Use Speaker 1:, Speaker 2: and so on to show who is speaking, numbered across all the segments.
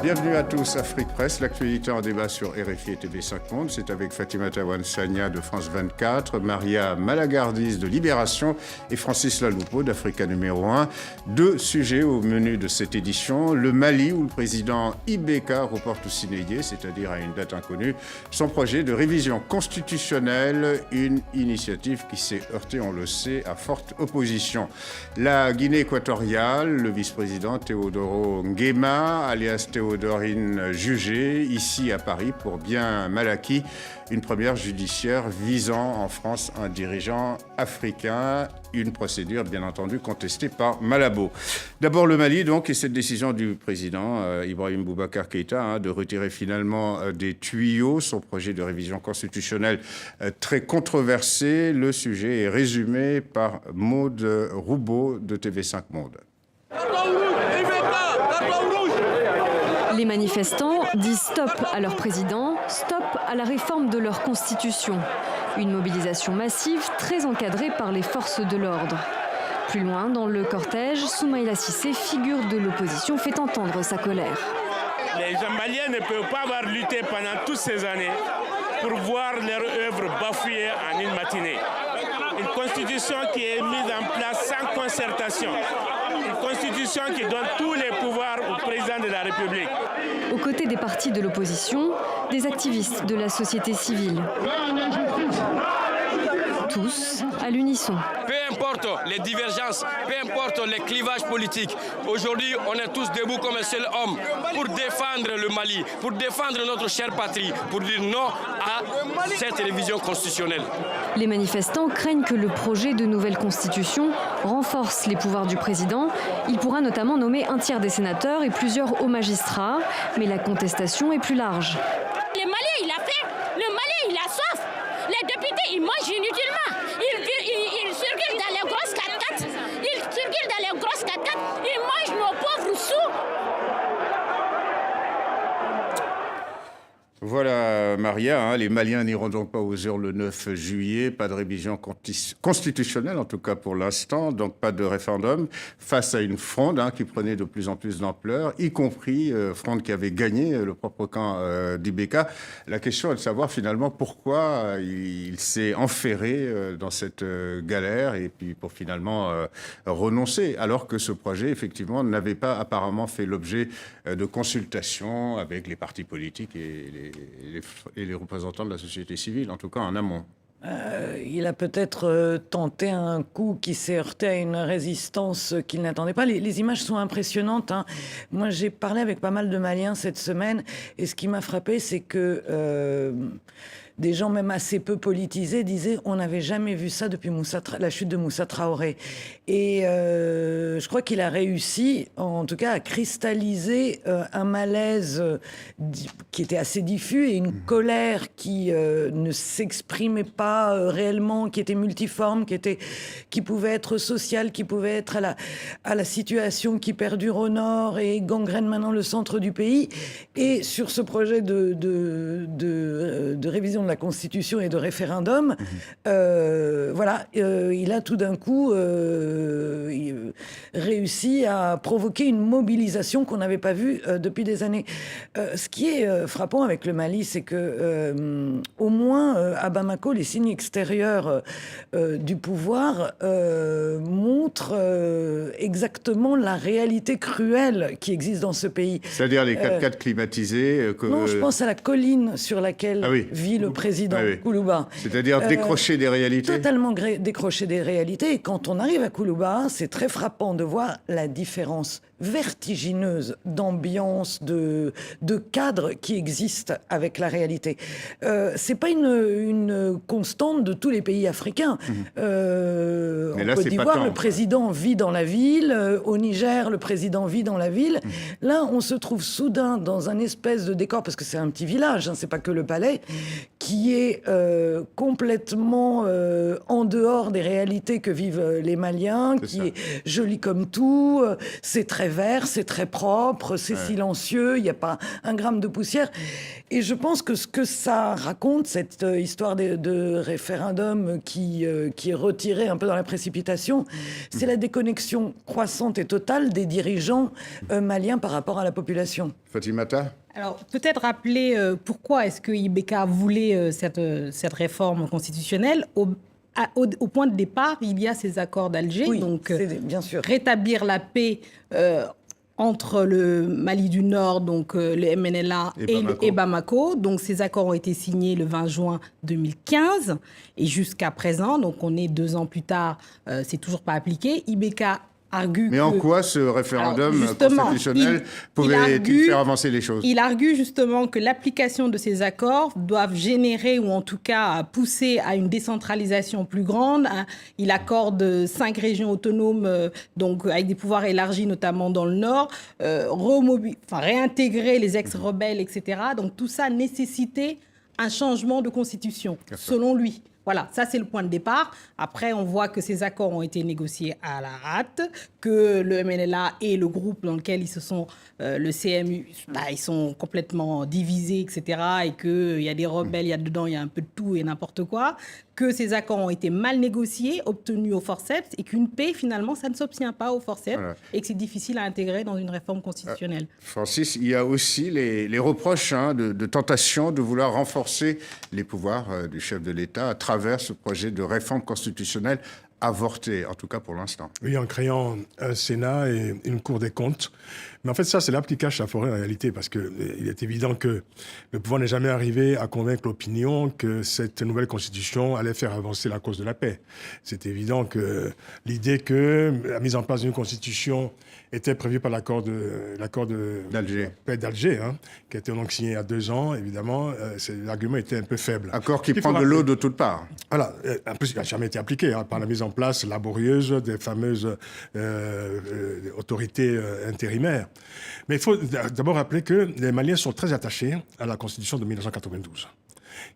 Speaker 1: Bienvenue à tous, Afrique Presse, l'actualité en débat sur RFI et TV5 Monde. C'est avec Fatimata Wansania de France 24, Maria Malagardis de Libération et Francis Laloupo d'Africa numéro 1. Deux sujets au menu de cette édition. Le Mali, où le président Ibeka reporte au Sinéyé, c'est-à-dire à une date inconnue, son projet de révision constitutionnelle, une initiative qui s'est heurtée, on le sait, à forte opposition. La Guinée équatoriale, le vice-président Teodoro Nguema, alias Théodorine jugée ici à Paris pour bien mal acquis, une première judiciaire visant en France un dirigeant africain, une procédure bien entendu contestée par Malabo. D'abord le Mali donc et cette décision du président Ibrahim Boubacar Keïta de retirer finalement des tuyaux son projet de révision constitutionnelle très controversé. Le sujet est résumé par Maude Roubaud de TV5 Monde.
Speaker 2: Les manifestants disent stop à leur président, stop à la réforme de leur constitution. Une mobilisation massive très encadrée par les forces de l'ordre. Plus loin, dans le cortège, Soumaïla Cissé, figure de l'opposition, fait entendre sa colère.
Speaker 3: Les Maliens ne peuvent pas avoir lutté pendant toutes ces années pour voir leur œuvre bafouée en une matinée. Une constitution qui est mise en place sans concertation. Une constitution qui donne tous les pouvoirs au président de la République.
Speaker 2: Aux côtés des partis de l'opposition, des activistes de la société civile. Tous à l'unisson.
Speaker 4: Peu importe les divergences, peu importe les clivages politiques, aujourd'hui on est tous debout comme un seul homme pour défendre le Mali, pour défendre notre chère patrie, pour dire non à cette révision constitutionnelle.
Speaker 2: Les manifestants craignent que le projet de nouvelle constitution renforce les pouvoirs du président. Il pourra notamment nommer un tiers des sénateurs et plusieurs hauts magistrats, mais la contestation est plus large.
Speaker 5: Le Mali, il a faim, le Mali, il a soif. Les députés, ils mangent inutilement. Ils circulent dans les grosses 4x4. Ils circulent dans les grosses 4x4. Ils mangent nos pauvres sous.
Speaker 1: Voilà, Maria, les Maliens n'iront donc pas aux urnes le 9 juillet. Pas de révision constitutionnelle, en tout cas pour l'instant, donc pas de référendum, face à une fronde qui prenait de plus en plus d'ampleur, y compris fronde qui avait gagné le propre camp d'Ibeka. La question est de savoir finalement pourquoi il s'est enferré dans cette galère et puis pour finalement renoncer, alors que ce projet, effectivement, n'avait pas apparemment fait l'objet de consultations avec les partis politiques et les représentants de la société civile, en tout cas en amont.
Speaker 6: Il a peut-être tenté un coup qui s'est heurté à une résistance qu'il n'attendait pas. Les images sont impressionnantes. Moi, j'ai parlé avec pas mal de Maliens cette semaine, et ce qui m'a frappé, c'est que des gens même assez peu politisés disaient on n'avait jamais vu ça depuis la chute de Moussa Traoré. Et je crois qu'il a réussi, en tout cas, à cristalliser un malaise qui était assez diffus et une colère qui ne s'exprimait pas réellement, qui était multiforme, qui pouvait être sociale, qui pouvait être à la situation qui perdure au nord et gangrène maintenant le centre du pays. Et sur ce projet de révision de la Constitution et de référendum, il a tout d'un coup réussi à provoquer une mobilisation qu'on n'avait pas vue depuis des années. Ce qui est frappant avec le Mali, c'est que au moins à Bamako, les signes extérieurs du pouvoir montrent exactement la réalité cruelle qui existe dans ce pays.
Speaker 1: C'est-à-dire les 4x4 climatisés
Speaker 6: Non, je pense à la colline sur laquelle vit le président Koulouba.
Speaker 1: C'est-à-dire décrocher des réalités.
Speaker 6: Totalement décrocher des réalités. Et quand on arrive à Koulouba, c'est très frappant de voir la différence vertigineuse d'ambiance, de cadre qui existe avec la réalité. C'est pas une constante de tous les pays africains. En Côte d'Ivoire, le président vit dans la ville. Au Niger, le président vit dans la ville. Là, on se trouve soudain dans un espèce de décor, parce que c'est un petit village, c'est pas que le palais, qui est complètement en dehors des réalités que vivent les Maliens, qui est joli comme tout, c'est très très vert, c'est très propre, c'est silencieux, il n'y a pas un gramme de poussière. Et je pense que ce que ça raconte, cette histoire de référendum qui est retiré un peu dans la précipitation, c'est la déconnexion croissante et totale des dirigeants maliens par rapport à la population.
Speaker 1: Fatimata ?
Speaker 7: Alors, peut-être rappeler pourquoi est-ce que Ibeka voulait cette réforme constitutionnelle. Au point de départ, il y a ces accords d'Alger, donc
Speaker 6: bien sûr.
Speaker 7: Rétablir la paix entre le Mali du Nord, donc le MNLA et Bamako. Donc ces accords ont été signés le 20 juin 2015 et jusqu'à présent, donc on est 2 ans plus tard, c'est toujours pas appliqué. Ibeka argue
Speaker 1: Mais en quoi ce référendum constitutionnel pouvait-il faire avancer les choses?
Speaker 7: Il argue justement que l'application de ces accords doivent générer, ou en tout cas pousser à une décentralisation plus grande. Il accorde 5 régions autonomes, donc avec des pouvoirs élargis, notamment dans le Nord, réintégrer les ex-rebelles, etc. Donc tout ça nécessitait un changement de constitution, selon lui. Voilà, ça c'est le point de départ. Après, on voit que ces accords ont été négociés à la hâte, que le MNLA et le groupe dans lequel ils se sont, le CMU, ils sont complètement divisés, etc. Et qu'il y a des rebelles, il y a un peu de tout et n'importe quoi. Que ces accords ont été mal négociés, obtenus au forceps, et qu'une paix, finalement, ça ne s'obtient pas au forceps, et que c'est difficile à intégrer dans une réforme constitutionnelle.
Speaker 1: Francis, il y a aussi les reproches de tentation de vouloir renforcer les pouvoirs du chef de l'État à travers ce projet de réforme constitutionnelle avorté, en tout cas pour l'instant.
Speaker 8: Oui, en créant un Sénat et une Cour des comptes. Mais en fait, ça, c'est l'application à forêt en réalité, parce qu'il est évident que le pouvoir n'est jamais arrivé à convaincre l'opinion que cette nouvelle constitution allait faire avancer la cause de la paix. C'est évident que l'idée que la mise en place d'une constitution était prévue par l'accord d'Alger, paix d'Alger, qui a été donc signé il y a 2 ans, évidemment, l'argument était un peu faible.
Speaker 1: Accord qui prend de l'eau de toutes parts.
Speaker 8: Voilà. En plus, il n'a jamais été appliqué par la mise en place laborieuse des fameuses autorités intérimaires. Mais il faut d'abord rappeler que les Maliens sont très attachés à la Constitution de 1992,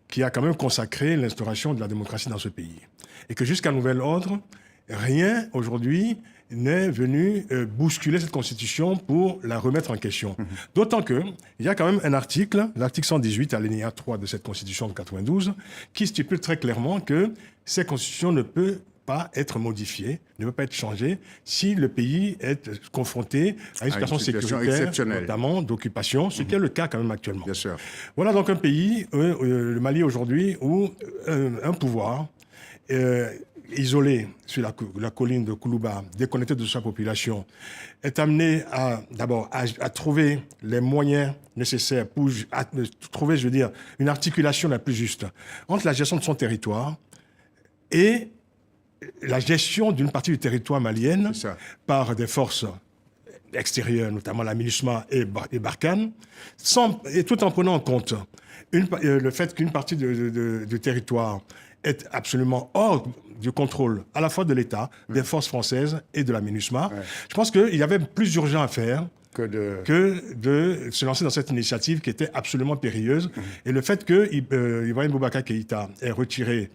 Speaker 8: qui a quand même consacré l'instauration de la démocratie dans ce pays. Et que jusqu'à nouvel ordre, rien aujourd'hui n'est venu bousculer cette Constitution pour la remettre en question. D'autant qu'il y a quand même un article, l'article 118, alinéa 3 de cette Constitution de 92, qui stipule très clairement que cette Constitution ne peut pas être modifiée, ne peut pas être changée si le pays est confronté à une situation sécuritaire, notamment d'occupation, ce qui est le cas quand même actuellement.
Speaker 1: Bien sûr.
Speaker 8: Voilà donc un pays, le Mali aujourd'hui, où un pouvoir isolé sur la colline de Koulouba, déconnecté de sa population, est amené à trouver les moyens nécessaires pour trouver, une articulation la plus juste entre la gestion de son territoire et la gestion d'une partie du territoire malienne par des forces extérieures, notamment la MINUSMA et Barkhane, et tout en prenant en compte le fait qu'une partie du territoire est absolument hors du contrôle à la fois de l'État, des forces françaises et de la MINUSMA. Je pense qu'il y avait plus urgent à faire que de se lancer dans cette initiative qui était absolument périlleuse. Et le fait que Ibrahim Boubacar Keïta ait retiré,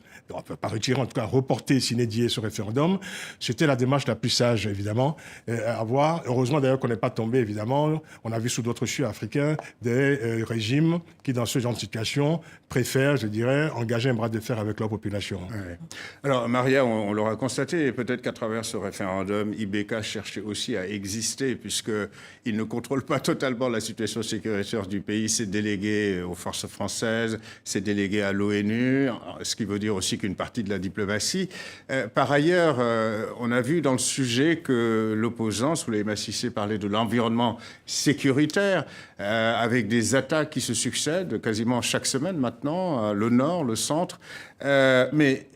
Speaker 8: pas retiré, en tout cas reporté sine die ce référendum, c'était la démarche la plus sage, évidemment, à avoir. Heureusement d'ailleurs qu'on n'est pas tombé, évidemment. On a vu sous d'autres cieux africains des régimes qui, dans ce genre de situation, préfèrent, engager un bras de fer avec leur population.
Speaker 1: Ouais. Alors, Maria, on l'aura constaté, et peut-être qu'à travers ce référendum, Ibeka cherchait aussi à exister, puisqu'il ne contrôle pas totalement la situation sécuritaire du pays. C'est délégué aux forces françaises, c'est délégué à l'ONU, ce qui veut dire aussi qu'une partie de la diplomatie. Par ailleurs, on a vu dans le sujet que l'opposant, Souleymane Cissé, parlait de l'environnement sécuritaire, avec des attaques qui se succèdent quasiment chaque semaine maintenant, le nord, le centre. Mais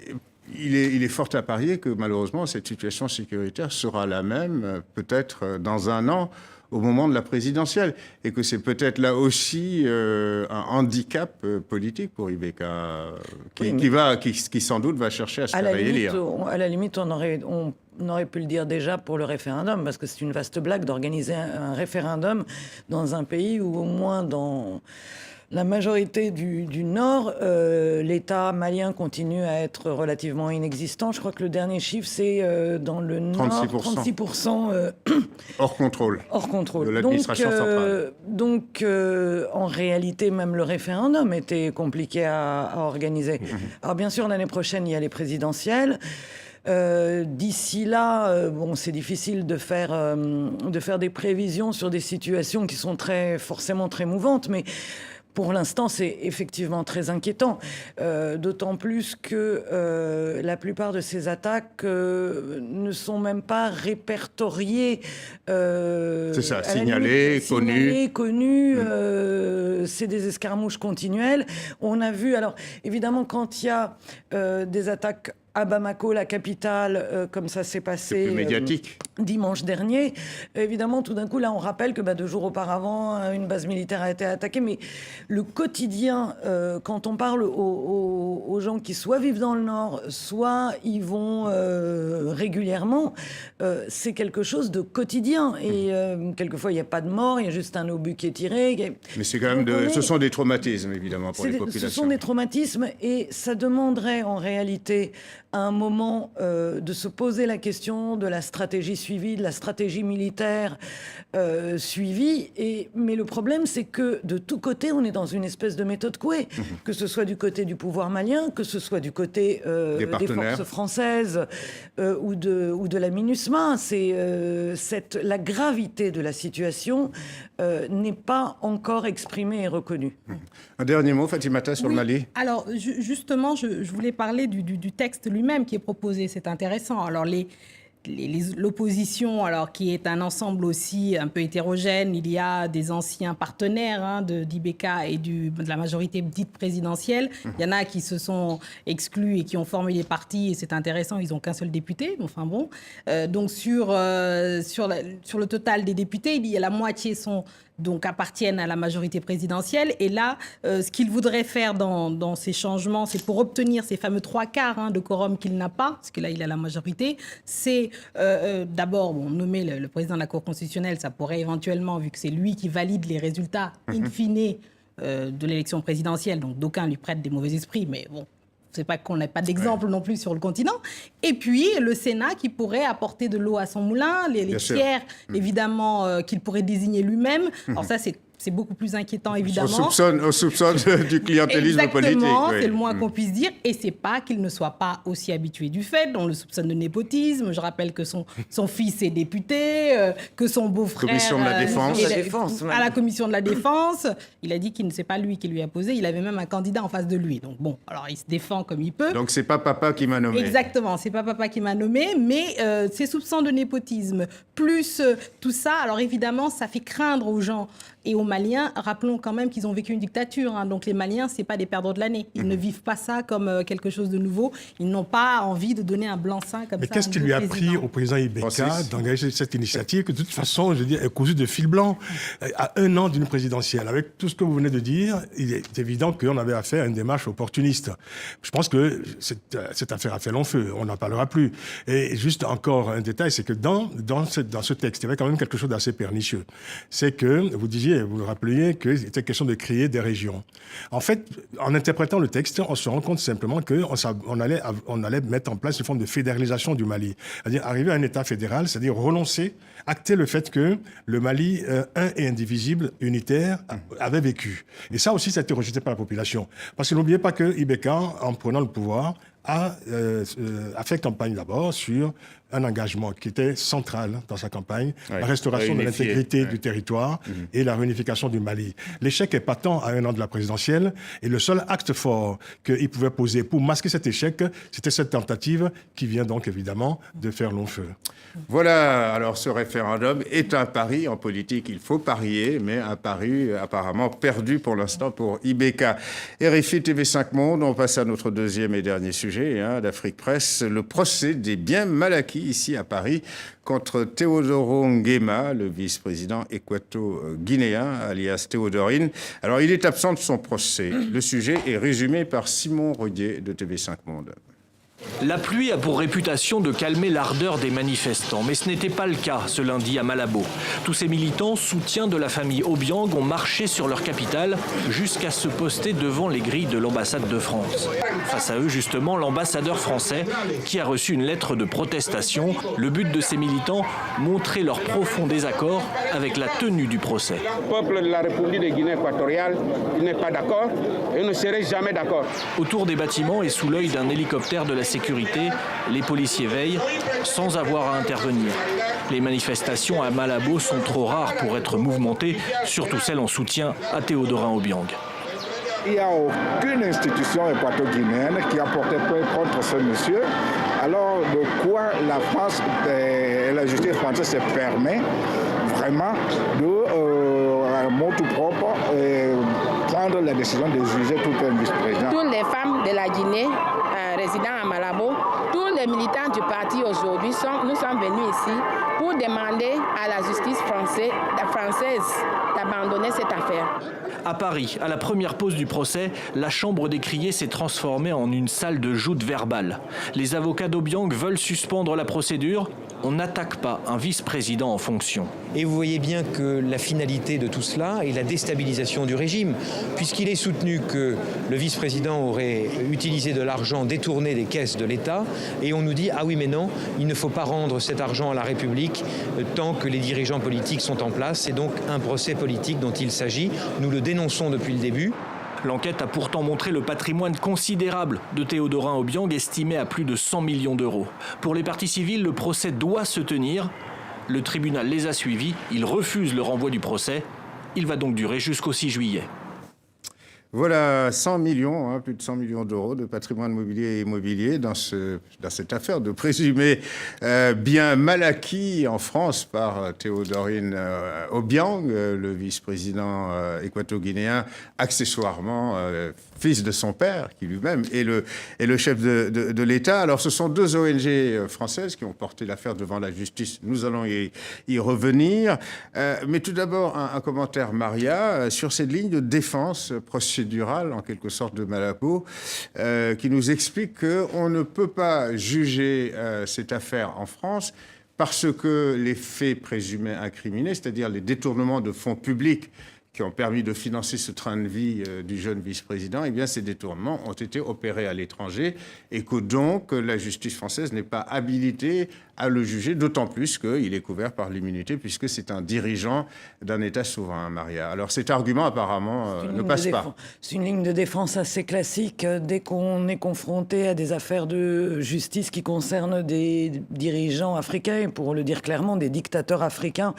Speaker 1: il est fort à parier que malheureusement cette situation sécuritaire sera la même peut-être dans 1 an au moment de la présidentielle, et que c'est peut-être là aussi un handicap politique pour Ibeka, qui sans doute va chercher à se faire réélire.
Speaker 6: À la limite, on aurait pu le dire déjà pour le référendum, parce que c'est une vaste blague d'organiser un référendum dans un pays où au moins dans la majorité du Nord, l'État malien continue à être relativement inexistant. Je crois que le dernier chiffre, c'est dans le Nord, 36%.
Speaker 1: Hors contrôle.
Speaker 6: Hors contrôle.
Speaker 1: De l'administration centrale.
Speaker 6: Donc, en réalité, même le référendum était compliqué à organiser. Alors, bien sûr, l'année prochaine, il y a les présidentielles. D'ici là, bon, c'est difficile de faire des prévisions sur des situations qui sont forcément très mouvantes, mais pour l'instant, c'est effectivement très inquiétant, d'autant plus que la plupart de ces attaques ne sont même pas répertoriées.
Speaker 1: C'est ça, signalées,
Speaker 6: connues. C'est des escarmouches continuelles. On a vu, alors évidemment, quand il y a des attaques à Bamako, la capitale, comme ça s'est passé
Speaker 1: plus médiatique.
Speaker 6: Dimanche dernier. Évidemment, tout d'un coup, là, on rappelle que 2 jours auparavant, une base militaire a été attaquée. Mais le quotidien, quand on parle aux gens qui soit vivent dans le Nord, soit y vont régulièrement, c'est quelque chose de quotidien. Et quelquefois, il n'y a pas de mort, il y a juste un obus qui est tiré.
Speaker 1: Mais c'est quand même ce sont des traumatismes, évidemment, pour les populations.
Speaker 6: Ce sont des traumatismes et ça demanderait en réalité à un moment de se poser la question de la stratégie suivie, de la stratégie militaire suivie. Mais le problème, c'est que de tous côtés, on est dans une espèce de méthode Coué, que ce soit du côté du pouvoir malien, que ce soit du côté des forces françaises ou de la MINUSMA. La gravité de la situation n'est pas encore exprimée et reconnue.
Speaker 1: Un dernier mot, Fatimata, sur le Mali.
Speaker 7: Alors, justement, je voulais parler du texte lui-même qui est proposé. C'est intéressant. Alors, l'opposition, alors qui est un ensemble aussi un peu hétérogène, il y a des anciens partenaires d'IBK et de la majorité dite présidentielle. Il y en a qui se sont exclus et qui ont formé les partis, et c'est intéressant, ils n'ont qu'un seul député. Enfin bon, donc sur le total des députés, il y a la moitié appartiennent à la majorité présidentielle. Et là, ce qu'il voudrait faire dans ces changements, c'est pour obtenir ces fameux 3/4 de quorum qu'il n'a pas, parce que là, il a la majorité, c'est d'abord nommer le président de la Cour constitutionnelle. Ça pourrait éventuellement, vu que c'est lui qui valide les résultats in fine de l'élection présidentielle, donc d'aucuns lui prêtent des mauvais esprits, mais bon, c'est pas qu'on n'ait pas d'exemple non plus sur le continent. Et puis, le Sénat qui pourrait apporter de l'eau à son moulin, les tiers, évidemment, qu'il pourrait désigner lui-même. Alors ça, c'est beaucoup plus inquiétant, évidemment.
Speaker 1: On soupçonne du clientélisme politique.
Speaker 7: Exactement, c'est le moins qu'on puisse dire. Et c'est pas qu'il ne soit pas aussi habitué du fait. On le soupçonne de népotisme. Je rappelle que son fils est député, que son beau-frère...
Speaker 1: Commission de la Défense.
Speaker 7: À la Commission de la Défense. Il a dit que c'est pas lui qui lui a posé. Il avait même un candidat en face de lui. Donc bon, alors il se défend comme il peut.
Speaker 1: Donc c'est pas papa qui m'a nommé.
Speaker 7: Exactement, c'est pas papa qui m'a nommé. Mais ces soupçons de népotisme, plus tout ça, alors évidemment, ça fait craindre aux gens et aux Maliens. Rappelons quand même qu'ils ont vécu une dictature. Donc les Maliens, c'est pas des perdants de l'année. Ils ne vivent pas ça comme quelque chose de nouveau. Ils n'ont pas envie de donner un blanc-seing comme ça.
Speaker 8: Mais qu'est-ce qui lui a pris au président Ibeka d'engager cette initiative que de toute façon, je veux dire, est cousue de fil blanc à 1 an d'une présidentielle? Avec tout ce que vous venez de dire, il est évident qu'on avait affaire à une démarche opportuniste. Je pense que cette affaire a fait long feu. On n'en parlera plus. Et juste encore un détail, c'est que dans ce texte, il y avait quand même quelque chose d'assez pernicieux. C'est que, vous disiez, vous le rappeliez, qu'il était question de créer des régions. En fait, en interprétant le texte, on se rend compte simplement qu'on allait mettre en place une forme de fédéralisation du Mali. C'est-à-dire arriver à un État fédéral, c'est-à-dire renoncer, acter le fait que le Mali, un et indivisible, unitaire, avait vécu. Et ça aussi, ça a été rejeté par la population. Parce que n'oubliez pas que Ibeka, en prenant le pouvoir, a fait campagne d'abord sur un engagement qui était central dans sa campagne, la restauration de l'intégrité du territoire et la réunification du Mali. L'échec est patent à 1 an de la présidentielle et le seul acte fort qu'il pouvait poser pour masquer cet échec, c'était cette tentative qui vient donc évidemment de faire long feu.
Speaker 1: Voilà, alors ce référendum est un pari. En politique, il faut parier, mais un pari apparemment perdu pour l'instant pour Ibeka. RFI TV5 Monde, on passe à notre deuxième et dernier sujet d'Afrique Presse, le procès des biens mal acquis ici à Paris contre Théodoro Nguema, le vice-président équato-guinéen, alias Théodorine. Alors, il est absent de son procès. Le sujet est résumé par Simon Rodier de TV5 Monde.
Speaker 9: La pluie a pour réputation de calmer l'ardeur des manifestants, mais ce n'était pas le cas ce lundi à Malabo. Tous ces militants, soutiens de la famille Obiang, ont marché sur leur capitale jusqu'à se poster devant les grilles de l'ambassade de France. Face à eux, justement, l'ambassadeur français qui a reçu une lettre de protestation. Le but de ces militants, montrer leur profond désaccord avec la tenue du procès.
Speaker 10: Le peuple de la République de Guinée équatoriale, il n'est pas d'accord et ne serait jamais d'accord.
Speaker 9: Autour des bâtiments et sous l'œil d'un hélicoptère de la sécurité, les policiers veillent sans avoir à intervenir. Les manifestations à Malabo sont trop rares pour être mouvementées, surtout celles en soutien à Théodorin Obiang.
Speaker 11: Il n'y a aucune institution équato-guinéenne qui a porté plainte contre ce monsieur. Alors de quoi la France et la justice française se permet vraiment de, à mot tout propre, prendre la décision de juger tout un vice-président.
Speaker 12: Toutes les femmes de la Guinée résidant à Malabo, tous les militants du parti aujourd'hui, nous sommes venus ici pour demander à la justice française d'abandonner cette affaire.
Speaker 9: À Paris, à la première pause du procès, la chambre des criés s'est transformée en une salle de joute verbale. Les avocats d'Obiang veulent suspendre la procédure. On n'attaque pas un vice-président en fonction.
Speaker 13: Et vous voyez bien que la finalité de tout cela est la déstabilisation du régime, puisqu'il est soutenu que le vice-président aurait utilisé de l'argent détourné des caisses de l'État, et on nous dit « Ah oui, mais non, il ne faut pas rendre cet argent à la République tant que les dirigeants politiques sont en place. » C'est donc un procès politique dont il s'agit. Nous le dénonçons depuis le début.
Speaker 9: L'enquête a pourtant montré le patrimoine considérable de Théodorin Obiang, estimé à plus de 100 millions d'euros. Pour les parties civiles, le procès doit se tenir. Le tribunal les a suivis. Il refuse le renvoi du procès. Il va donc durer jusqu'au 6 juillet.
Speaker 1: Voilà 100 millions, plus de 100 millions d'euros de patrimoine mobilier et immobilier dans cette affaire de présumé bien mal acquis en France par Théodorin Obiang, le vice-président équato-guinéen, accessoirement fils de son père, qui lui-même est le chef de l'État. Alors, ce sont deux ONG françaises qui ont porté l'affaire devant la justice. Nous allons y revenir. Mais tout d'abord, un commentaire, Maria, sur cette ligne de défense procédurale, en quelque sorte, de Malabo, qui nous explique qu'on ne peut pas juger cette affaire en France parce que les faits présumés incriminés, c'est-à-dire les détournements de fonds publics qui ont permis de financer ce train de vie du jeune vice-président, eh bien, ces détournements ont été opérés à l'étranger et que donc la justice française n'est pas habilitée à le juger, d'autant plus qu'il est couvert par l'immunité puisque c'est un dirigeant d'un État souverain, Maria. Alors cet argument apparemment ne passe pas.
Speaker 6: C'est une ligne de défense assez classique dès qu'on est confronté à des affaires de justice qui concernent des dirigeants africains, et pour le dire clairement, des dictateurs africains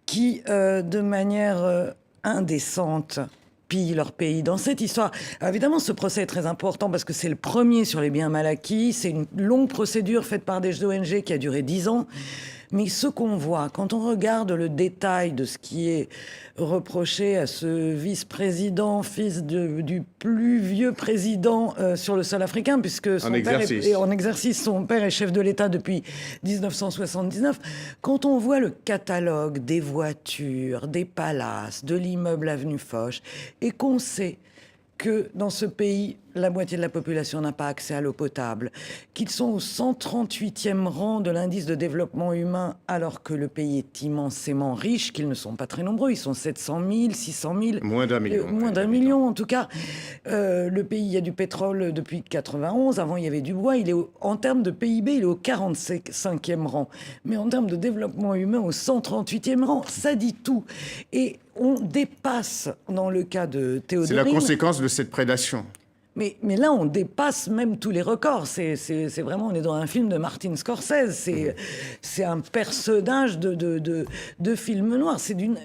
Speaker 6: qui, de manière indécente, pillent leur pays. Dans cette histoire, alors évidemment, ce procès est très important parce que c'est le premier sur les biens mal acquis. C'est une longue procédure faite par des ONG qui a duré 10 ans. Mais ce qu'on voit, quand on regarde le détail de ce qui est reproché à ce vice-président, fils du plus vieux président sur le sol africain, puisque son père est en exercice, son père est chef de l'État depuis 1979, quand on voit le catalogue des voitures, des palaces, de l'immeuble avenue Foch, et qu'on sait que dans ce pays, la moitié de la population n'a pas accès à l'eau potable, qu'ils sont au 138e rang de l'indice de développement humain, alors que le pays est immensément riche, qu'ils ne sont pas très nombreux, ils sont 700 000, 600 000.
Speaker 1: Moins d'un million.
Speaker 6: Moins d'un million, en tout cas. Le pays, il y a du pétrole depuis 91, avant il y avait du bois, en termes de PIB, il est au 45e rang. Mais en termes de développement humain, au 138e rang, ça dit tout. Et on dépasse, dans le cas de Théodorin...
Speaker 1: C'est la conséquence de cette prédation.
Speaker 6: Mais là, on dépasse même tous les records. C'est vraiment, on est dans un film de Martin Scorsese. C'est un personnage de film noir.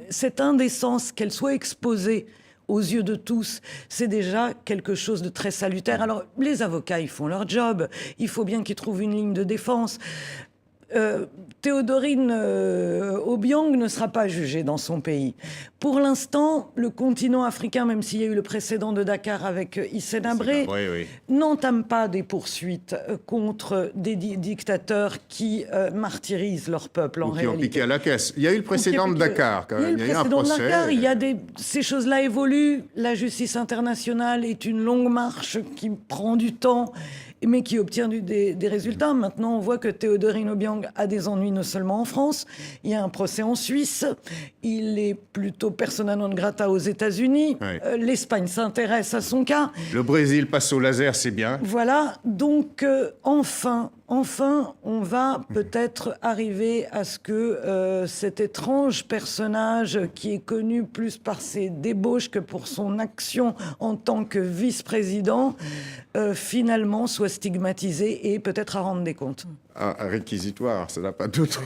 Speaker 6: Cette indécence, qu'elle soit exposée aux yeux de tous, c'est déjà quelque chose de très salutaire. Alors, les avocats, ils font leur job. Il faut bien qu'ils trouvent une ligne de défense. Théodorine Obiang ne sera pas jugée dans son pays. Pour l'instant, le continent africain, même s'il y a eu le précédent de Dakar avec Hissène Habré, n'entame pas des poursuites contre des dictateurs qui martyrisent leur peuple en réalité.
Speaker 1: Qui ont piqué à la caisse. Il y a eu le précédent de Dakar, quand même.
Speaker 6: Il y a eu un procès. Ces choses-là évoluent. La justice internationale est une longue marche qui prend du temps, mais qui obtient des résultats. Maintenant, on voit que Théodorine Obiang a des ennuis non seulement en France, il y a un procès en Suisse, il est plutôt persona non grata aux États-Unis, l'Espagne s'intéresse à son cas.
Speaker 1: Le Brésil passe au laser, c'est bien.
Speaker 6: Voilà, donc enfin, on va peut-être arriver à ce que cet étrange personnage qui est connu plus par ses débauches que pour son action en tant que vice-président, finalement soit stigmatisé et peut-être à rendre des comptes.
Speaker 1: Un réquisitoire, ça n'a pas d'autre,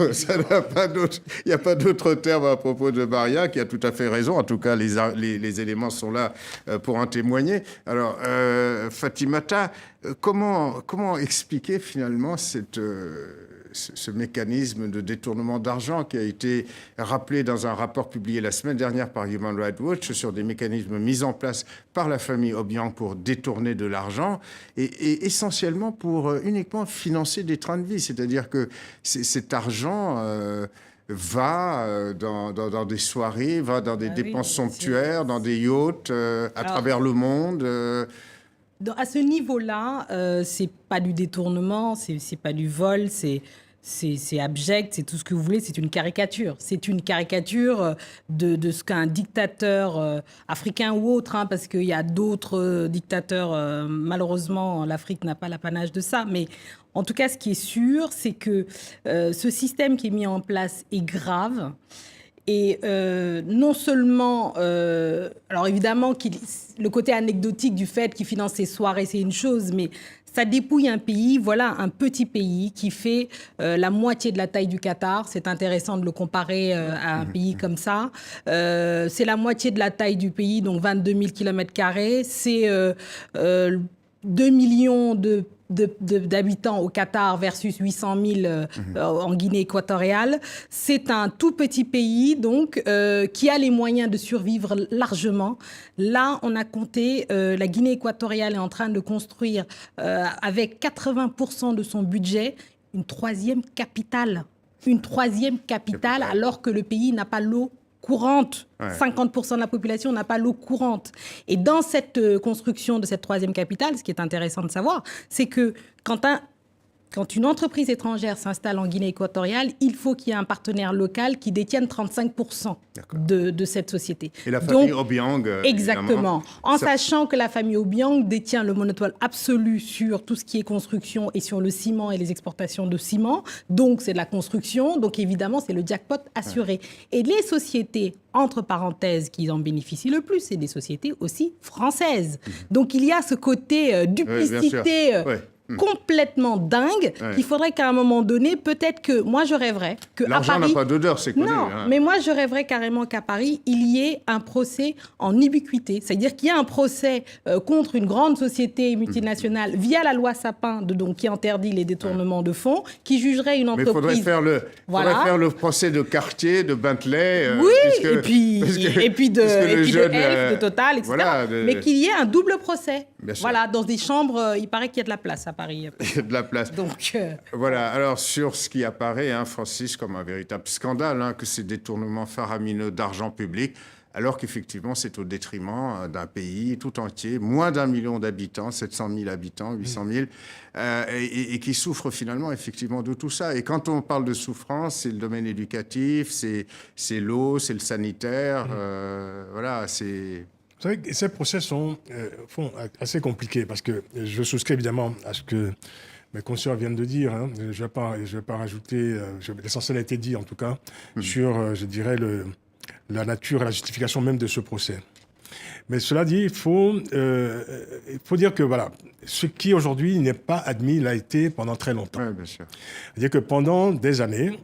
Speaker 1: il n'y a pas d'autre terme à propos de Maria, qui a tout à fait raison. En tout cas, les éléments sont là pour en témoigner. Alors, Fatimata, comment expliquer finalement ce mécanisme de détournement d'argent qui a été rappelé dans un rapport publié la semaine dernière par Human Rights Watch sur des mécanismes mis en place par la famille Obiang pour détourner de l'argent et essentiellement pour uniquement financer des trains de vie. C'est-à-dire que cet argent va dans des soirées, va dans des dépenses somptuaires, dans des yachts, à travers le monde.
Speaker 7: À ce niveau-là, c'est pas du détournement, c'est pas du vol, c'est abject, c'est tout ce que vous voulez, c'est une caricature. C'est une caricature de ce qu'un dictateur africain ou autre, hein, parce qu'il y a d'autres dictateurs, malheureusement, l'Afrique n'a pas l'apanage de ça, mais en tout cas, ce qui est sûr, c'est que ce système qui est mis en place est grave. Et non seulement, alors évidemment, le côté anecdotique du fait qu'il finance ses soirées, c'est une chose, mais ça dépouille un pays, voilà, un petit pays qui fait la moitié de la taille du Qatar. C'est intéressant de le comparer à un pays comme ça. C'est la moitié de la taille du pays, donc 22 000 km². C'est 2 millions d'habitants au Qatar versus 800 000 en Guinée équatoriale. C'est un tout petit pays donc qui a les moyens de survivre largement. Là, on a compté, la Guinée équatoriale est en train de construire avec 80% de son budget une troisième capitale. Une troisième capitale alors que le pays n'a pas l'eau courante. 50% de la population n'a pas l'eau courante. Et dans cette construction de cette troisième capitale, ce qui est intéressant de savoir, c'est que quand une entreprise étrangère s'installe en Guinée équatoriale, il faut qu'il y ait un partenaire local qui détienne 35% de cette société.
Speaker 1: Et la famille Obiang,
Speaker 7: exactement. En sachant que la famille Obiang détient le monopole absolu sur tout ce qui est construction et sur le ciment et les exportations de ciment. Donc, c'est de la construction. Donc, évidemment, c'est le jackpot assuré. Et les sociétés, entre parenthèses, qui en bénéficient le plus, c'est des sociétés aussi françaises. Donc, il y a ce côté duplicité... complètement dingue, qu'il faudrait qu'à un moment donné, peut-être que moi je rêverais que
Speaker 1: l'argent n'a pas d'odeur, c'est connu.
Speaker 7: Non, mais moi je rêverais carrément qu'à Paris, il y ait un procès en ubiquité. C'est-à-dire qu'il y a un procès contre une grande société multinationale via la loi Sapin, donc qui interdit les détournements de fonds, qui jugerait une entreprise...
Speaker 1: Mais il faudrait faire le procès de Cartier, de Bentley...
Speaker 7: et puis de Elf, de Total, etc. Voilà, mais qu'il y ait un double procès. Voilà, dans des chambres, il paraît qu'il y a de la place à Paris. Il
Speaker 1: y a de la place.
Speaker 7: Donc,
Speaker 1: voilà, alors sur ce qui apparaît, Francis, comme un véritable scandale, que ces détournements faramineux d'argent public, alors qu'effectivement c'est au détriment d'un pays tout entier, moins d'1 million d'habitants, 700 000 habitants, 800 000, et qui souffre finalement effectivement de tout ça. Et quand on parle de souffrance, c'est le domaine éducatif, c'est l'eau, c'est le sanitaire, voilà, c'est...
Speaker 8: Vous savez, ces procès sont assez compliqués parce que je souscris évidemment à ce que mes consoeurs viennent de dire. Je vais pas rajouter, l'essentiel a été dit en tout cas, sur, je dirais, la nature et la justification même de ce procès. Mais cela dit, il faut dire que voilà, ce qui aujourd'hui n'est pas admis l'a été pendant très longtemps.
Speaker 1: Oui, bien sûr.
Speaker 8: C'est-à-dire que pendant des années,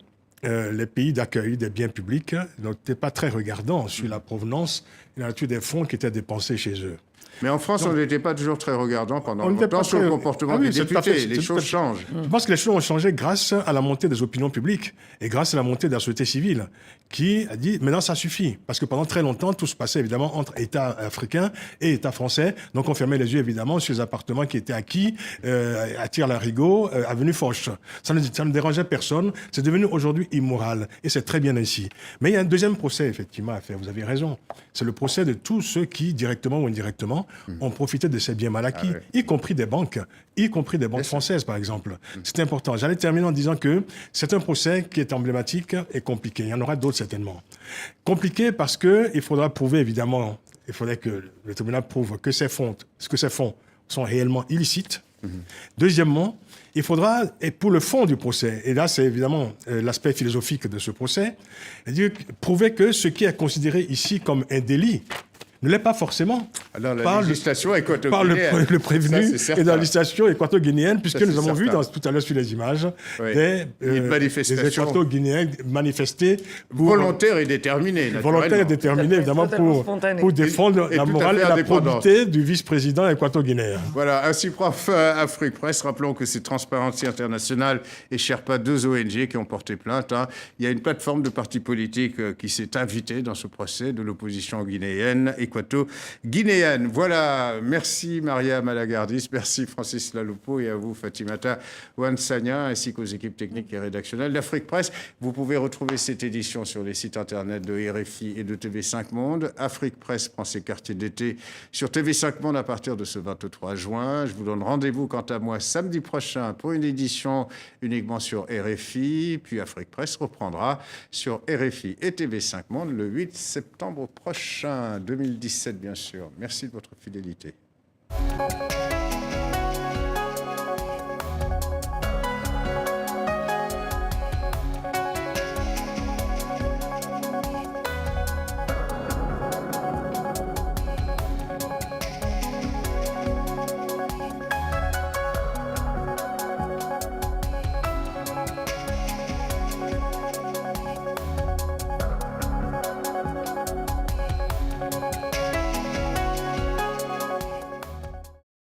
Speaker 8: les pays d'accueil des biens publics n'étaient pas très regardants sur la provenance et la nature des fonds qui étaient dépensés chez eux.
Speaker 1: Mais en France, on n'était pas toujours très regardant pendant longtemps sur le comportement des députés. Les choses changent.
Speaker 8: Je pense que les choses ont changé grâce à la montée des opinions publiques et grâce à la montée de la société civile qui a dit maintenant ça suffit. Parce que pendant très longtemps, tout se passait évidemment entre États africains et États français. Donc on fermait les yeux évidemment sur les appartements qui étaient acquis à Tire-Larigot, avenue Foch. Ça ne dérangeait personne. C'est devenu aujourd'hui immoral et c'est très bien ainsi. Mais il y a un deuxième procès effectivement à faire. Vous avez raison. C'est le procès de tous ceux qui, directement ou indirectement, ont profité de ces biens mal acquis, y compris des banques françaises, par exemple. C'est important. J'allais terminer en disant que c'est un procès qui est emblématique et compliqué. Il y en aura d'autres, certainement. Compliqué parce qu'il faudra prouver, évidemment, il faudrait que le tribunal prouve que ces fonds sont réellement illicites. Deuxièmement, il faudra, et pour le fond du procès, et là c'est évidemment l'aspect philosophique de ce procès, prouver que ce qui est considéré ici comme un délit ne l'est pas forcément.
Speaker 1: Alors,
Speaker 8: par le prévenu et dans la législation équato-guinéenne, puisque nous avons vu tout à l'heure sur les images des équato-guinéens manifester
Speaker 1: volontaires et déterminés.
Speaker 8: Volontaires et déterminés, évidemment, pour défendre la morale et la probité du vice-président équato-guinéen.
Speaker 1: Voilà, ainsi prend fin Afrique Presse. Rappelons que c'est Transparency International et Sherpa, deux ONG qui ont porté plainte. Il y a une plateforme de partis politiques qui s'est invitée dans ce procès de l'opposition guinéenne, équato-guinéenne. Voilà, merci Maria Malagardis, merci Francis Laloupo et à vous Fatimata Wansanya, ainsi qu'aux équipes techniques et rédactionnelles d'Afrique Presse. Vous pouvez retrouver cette édition sur les sites internet de RFI et de TV5 Monde. Afrique Presse prend ses quartiers d'été sur TV5 Monde à partir de ce 23 juin. Je vous donne rendez-vous quant à moi samedi prochain pour une édition uniquement sur RFI, puis Afrique Presse reprendra sur RFI et TV5 Monde le 8 septembre prochain, 2017 bien sûr. Merci de votre fidélité.